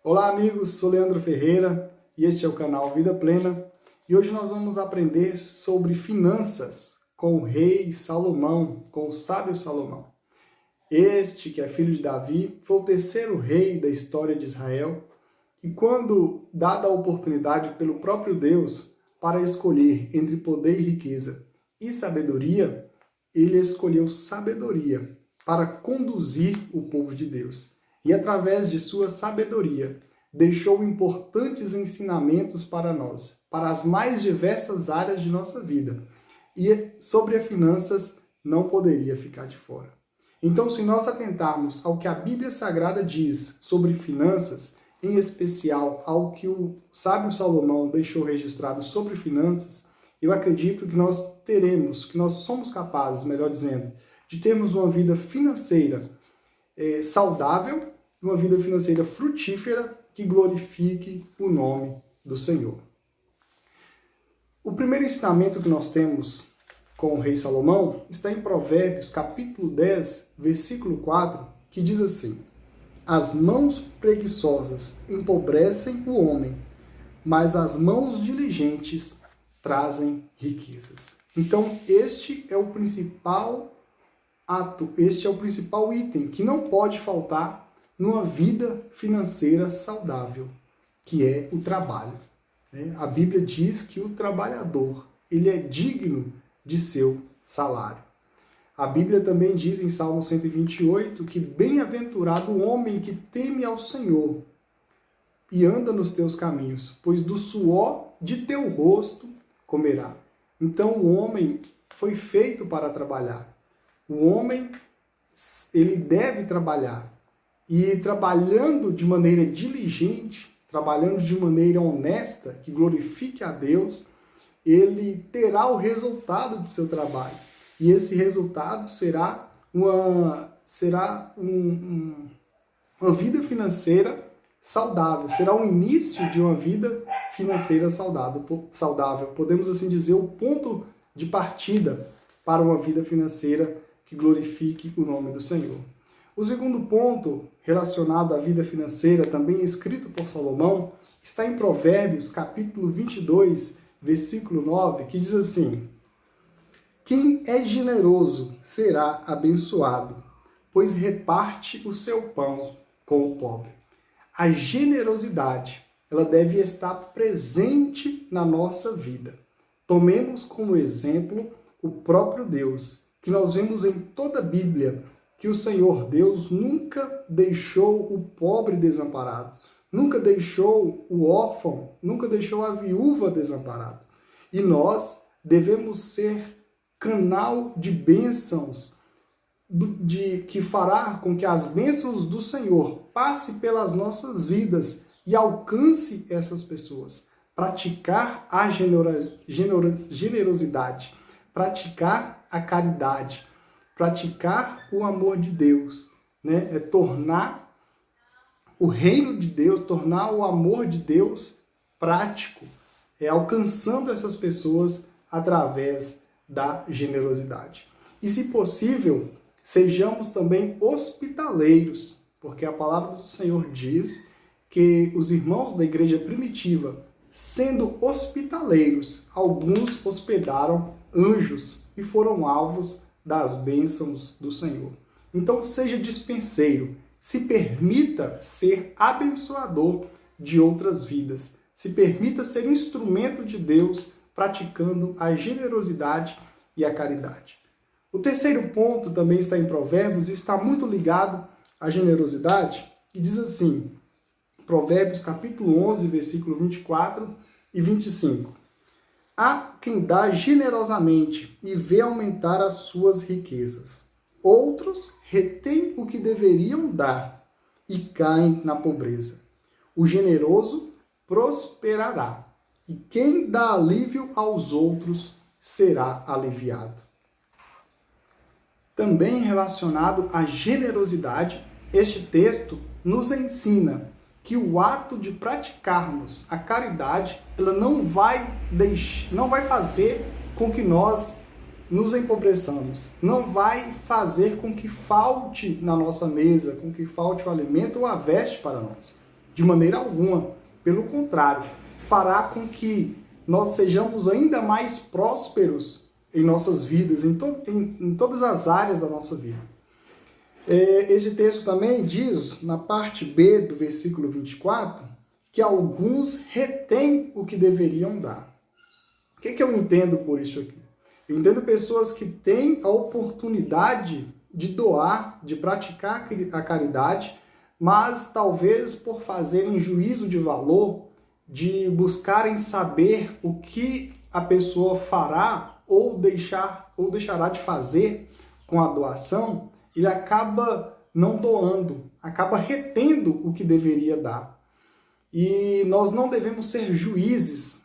Olá amigos, sou Leandro Ferreira e este é o canal Vida Plena e hoje nós vamos aprender sobre finanças com o rei Salomão, com o sábio Salomão. Este, que é filho de Davi, foi o terceiro rei da história de Israel e quando dada a oportunidade pelo próprio Deus para escolher entre poder e riqueza e sabedoria, ele escolheu sabedoria para conduzir o povo de Deus. E através de sua sabedoria, deixou importantes ensinamentos para nós, para as mais diversas áreas de nossa vida. E sobre as finanças não poderia ficar de fora. Então, se nós atentarmos ao que a Bíblia Sagrada diz sobre finanças, em especial ao que o sábio Salomão deixou registrado sobre finanças, eu acredito que nós somos capazes, melhor dizendo, de termos uma vida financeira saudável, uma vida financeira frutífera que glorifique o nome do Senhor. O primeiro ensinamento que nós temos com o rei Salomão está em Provérbios, capítulo 10, versículo 4, que diz assim: as mãos preguiçosas empobrecem o homem, mas as mãos diligentes trazem riquezas. Então, este é o principal item que não pode faltar numa vida financeira saudável, que é o trabalho. A Bíblia diz que o trabalhador, ele é digno de seu salário. A Bíblia também diz em Salmo 128 que bem-aventurado o homem que teme ao Senhor e anda nos teus caminhos, pois do suor de teu rosto comerá. Então o homem foi feito para trabalhar. O homem, ele deve trabalhar. E trabalhando de maneira diligente, trabalhando de maneira honesta, que glorifique a Deus, ele terá o resultado do seu trabalho. E esse resultado será uma vida financeira saudável, será o início de uma vida financeira saudável. Podemos assim dizer, o ponto de partida para uma vida financeira que glorifique o nome do Senhor. O segundo ponto relacionado à vida financeira, também escrito por Salomão, está em Provérbios, capítulo 22, versículo 9, que diz assim: quem é generoso será abençoado, pois reparte o seu pão com o pobre. A generosidade, ela deve estar presente na nossa vida. Tomemos como exemplo o próprio Deus, que nós vemos em toda a Bíblia, que o Senhor Deus nunca deixou o pobre desamparado, nunca deixou o órfão, nunca deixou a viúva desamparado. E nós devemos ser canal de bênçãos, que fará com que as bênçãos do Senhor passem pelas nossas vidas e alcance essas pessoas. Praticar a generosidade, praticar a caridade, praticar o amor de Deus, é tornar o reino de Deus, tornar o amor de Deus prático, alcançando essas pessoas através da generosidade. E, se possível, sejamos também hospitaleiros, porque a palavra do Senhor diz que os irmãos da igreja primitiva, sendo hospitaleiros, alguns hospedaram anjos e foram alvos das bênçãos do Senhor. Então, seja dispenseiro, se permita ser abençoador de outras vidas, se permita ser instrumento de Deus, praticando a generosidade e a caridade. O terceiro ponto também está em Provérbios e está muito ligado à generosidade, e diz assim, Provérbios capítulo 11, versículo 24 e 25. Há quem dá generosamente e vê aumentar as suas riquezas. Outros retêm o que deveriam dar e caem na pobreza. O generoso prosperará, e quem dá alívio aos outros será aliviado. Também relacionado à generosidade, este texto nos ensina que o ato de praticarmos a caridade, ela não vai fazer com que nós nos empobreçamos, não vai fazer com que falte na nossa mesa, com que falte o alimento ou a veste para nós. De maneira alguma. Pelo contrário, fará com que nós sejamos ainda mais prósperos em nossas vidas, em todas as áreas da nossa vida. Este texto também diz, na parte B do versículo 24, que alguns retêm o que deveriam dar. O que eu entendo por isso aqui? Eu entendo pessoas que têm a oportunidade de doar, de praticar a caridade, mas talvez por fazerem juízo de valor, de buscarem saber o que a pessoa fará ou deixará de fazer com a doação, ele acaba não doando, acaba retendo o que deveria dar. E nós não devemos ser juízes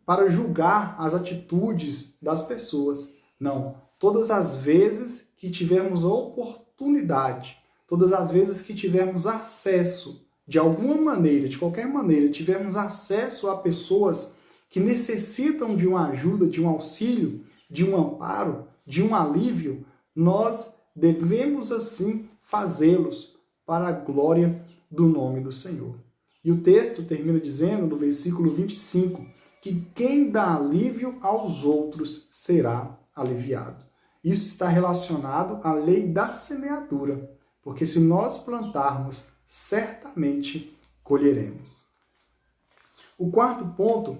para julgar as atitudes das pessoas. Não. Todas as vezes que tivermos a oportunidade, todas as vezes que tivermos acesso, de alguma maneira, de qualquer maneira, tivermos acesso a pessoas que necessitam de uma ajuda, de um auxílio, de um amparo, de um alívio, nós devemos assim fazê-los para a glória do nome do Senhor. E o texto termina dizendo, no versículo 25, que quem dá alívio aos outros será aliviado. Isso está relacionado à lei da semeadura, porque se nós plantarmos, certamente colheremos. O quarto ponto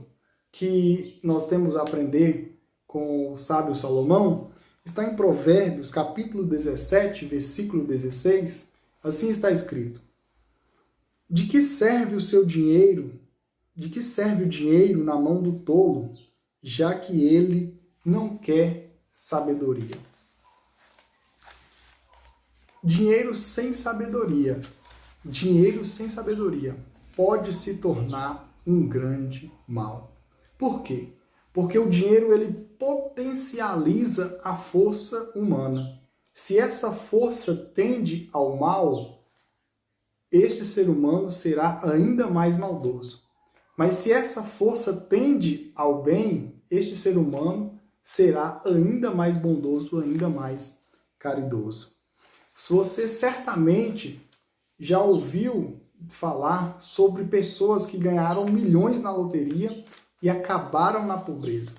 que nós temos a aprender com o sábio Salomão está em Provérbios, capítulo 17, versículo 16. Assim está escrito: De que serve o seu dinheiro? De que serve o dinheiro na mão do tolo, já que ele não quer sabedoria? Dinheiro sem sabedoria pode se tornar um grande mal. Por quê? Porque o dinheiro ele potencializa a força humana. Se essa força tende ao mal, este ser humano será ainda mais maldoso. Mas se essa força tende ao bem, este ser humano será ainda mais bondoso, ainda mais caridoso. Você certamente já ouviu falar sobre pessoas que ganharam milhões na loteria e acabaram na pobreza.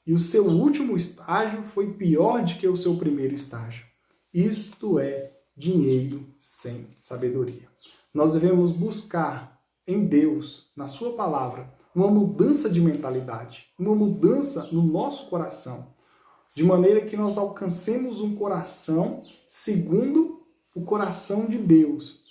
E o seu último estágio foi pior do que o seu primeiro estágio. Isto é dinheiro sem sabedoria. Nós devemos buscar em Deus, na sua palavra, uma mudança de mentalidade, uma mudança no nosso coração, de maneira que nós alcancemos um coração segundo o coração de Deus,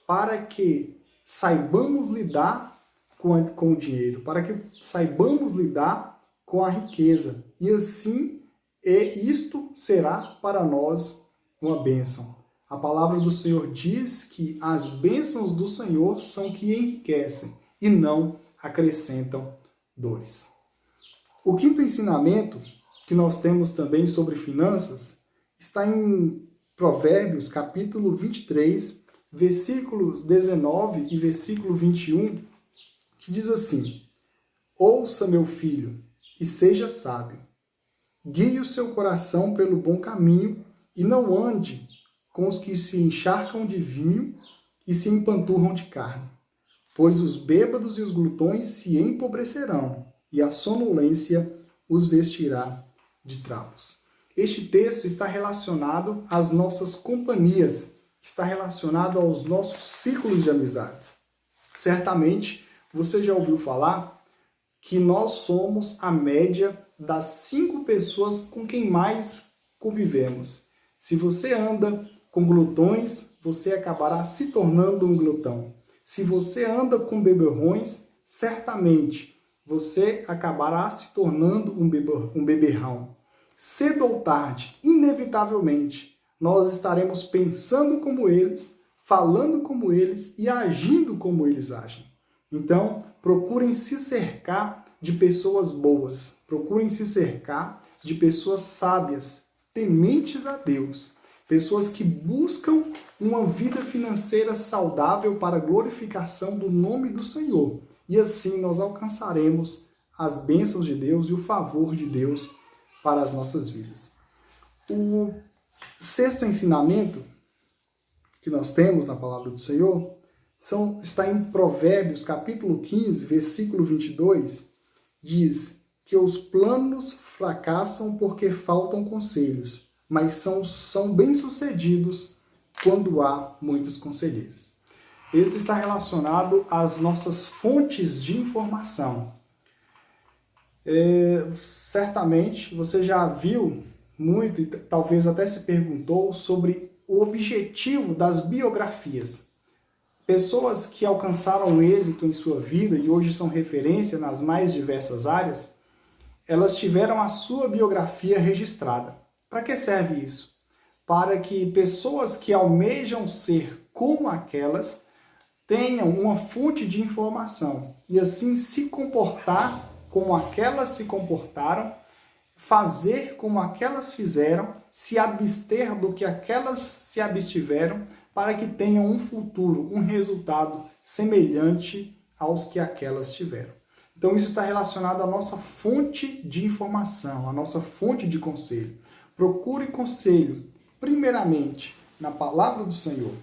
para que saibamos lidar com o dinheiro, para que saibamos lidar com a riqueza. E assim, isto será para nós uma bênção. A palavra do Senhor diz que as bênçãos do Senhor são que enriquecem e não acrescentam dores. O quinto ensinamento que nós temos também sobre finanças está em Provérbios, capítulo 23, versículos 19 e versículo 21, que diz assim: Ouça, meu filho, e seja sábio. Guie o seu coração pelo bom caminho e não ande com os que se encharcam de vinho e se empanturram de carne. Pois os bêbados e os glutões se empobrecerão, e a sonolência os vestirá de trapos. Este texto está relacionado às nossas companhias, está relacionado aos nossos círculos de amizades. Certamente, você já ouviu falar que nós somos a média das 5 pessoas com quem mais convivemos. Se você anda com glutões, você acabará se tornando um glutão. Se você anda com beberrões, certamente você acabará se tornando um beberrão. Cedo ou tarde, inevitavelmente, nós estaremos pensando como eles, falando como eles e agindo como eles agem. Então, procurem se cercar de pessoas boas, procurem se cercar de pessoas sábias, tementes a Deus, pessoas que buscam uma vida financeira saudável para a glorificação do nome do Senhor. E assim nós alcançaremos as bênçãos de Deus e o favor de Deus para as nossas vidas. O sexto ensinamento que nós temos na palavra do Senhor está em Provérbios, capítulo 15, versículo 22, diz que os planos fracassam porque faltam conselhos, mas são bem-sucedidos quando há muitos conselheiros. Isso está relacionado às nossas fontes de informação. Certamente você já viu muito e talvez até se perguntou sobre o objetivo das biografias. Pessoas que alcançaram êxito em sua vida e hoje são referência nas mais diversas áreas, elas tiveram a sua biografia registrada. Para que serve isso? Para que pessoas que almejam ser como aquelas tenham uma fonte de informação e assim se comportar como aquelas se comportaram, fazer como aquelas fizeram, se abster do que aquelas se abstiveram, para que tenham um futuro, um resultado semelhante aos que aquelas tiveram. Então isso está relacionado à nossa fonte de informação, à nossa fonte de conselho. Procure conselho, primeiramente, na palavra do Senhor.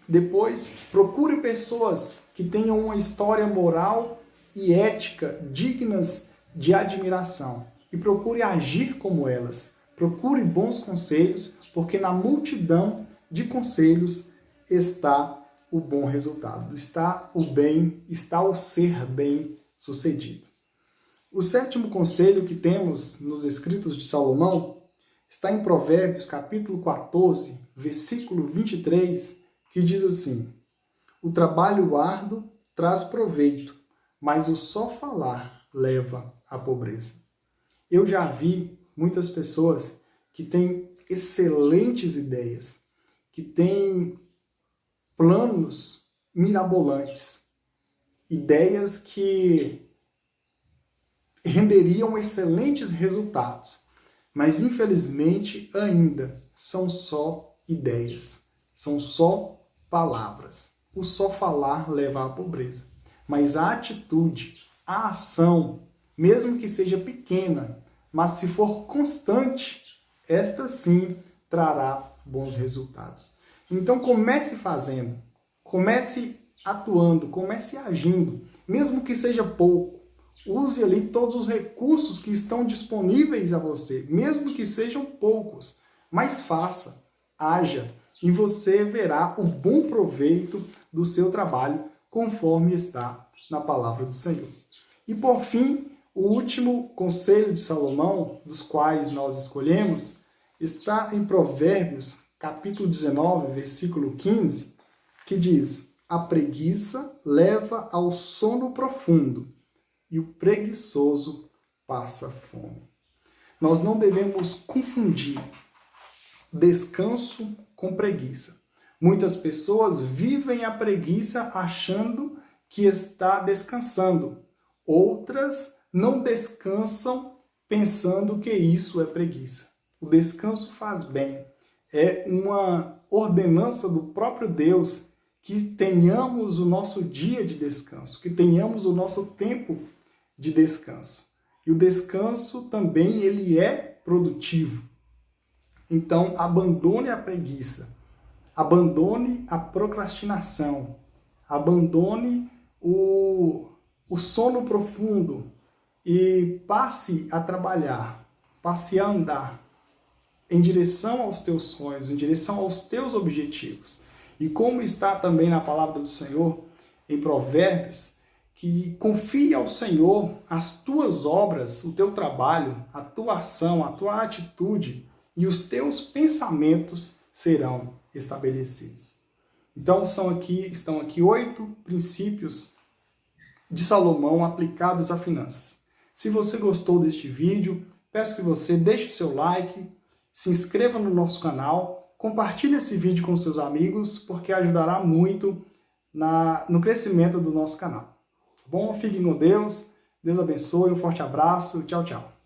Depois, procure pessoas que tenham uma história moral e ética dignas de admiração. E procure agir como elas. Procure bons conselhos, porque na multidão de conselhos está o bom resultado, está o bem, está o ser bem-sucedido. O sétimo conselho que temos nos escritos de Salomão está em Provérbios, capítulo 14, versículo 23, que diz assim: o trabalho árduo traz proveito, mas o só falar leva à pobreza. Eu já vi muitas pessoas que têm excelentes ideias, que têm planos mirabolantes, ideias que renderiam excelentes resultados, mas infelizmente ainda são só ideias, são só palavras. O só falar leva à pobreza, mas a atitude, a ação, mesmo que seja pequena, mas se for constante, esta sim trará bons resultados. Então comece fazendo, comece atuando, comece agindo, mesmo que seja pouco. Use ali todos os recursos que estão disponíveis a você, mesmo que sejam poucos, mas faça, haja, e você verá o bom proveito do seu trabalho, conforme está na palavra do Senhor. E por fim, o último conselho de Salomão, dos quais nós escolhemos, está em Provérbios, capítulo 19, versículo 15, que diz: a preguiça leva ao sono profundo e o preguiçoso passa fome. Nós não devemos confundir descanso com preguiça. Muitas pessoas vivem a preguiça achando que está descansando. Outras não descansam pensando que isso é preguiça. O descanso faz bem. É uma ordenança do próprio Deus que tenhamos o nosso dia de descanso, que tenhamos o nosso tempo de descanso. E o descanso também ele é produtivo. Então, abandone a preguiça, abandone a procrastinação, abandone o sono profundo e passe a trabalhar, passe a andar em direção aos teus sonhos, em direção aos teus objetivos. E como está também na palavra do Senhor, em Provérbios, que confie ao Senhor as tuas obras, o teu trabalho, a tua ação, a tua atitude, e os teus pensamentos serão estabelecidos. Então estão aqui 8 princípios de Salomão aplicados a finanças. Se você gostou deste vídeo, peço que você deixe o seu like, se inscreva no nosso canal, compartilhe esse vídeo com seus amigos, porque ajudará muito no crescimento do nosso canal. Tá bom? Fiquem com Deus, Deus abençoe, um forte abraço, tchau, tchau.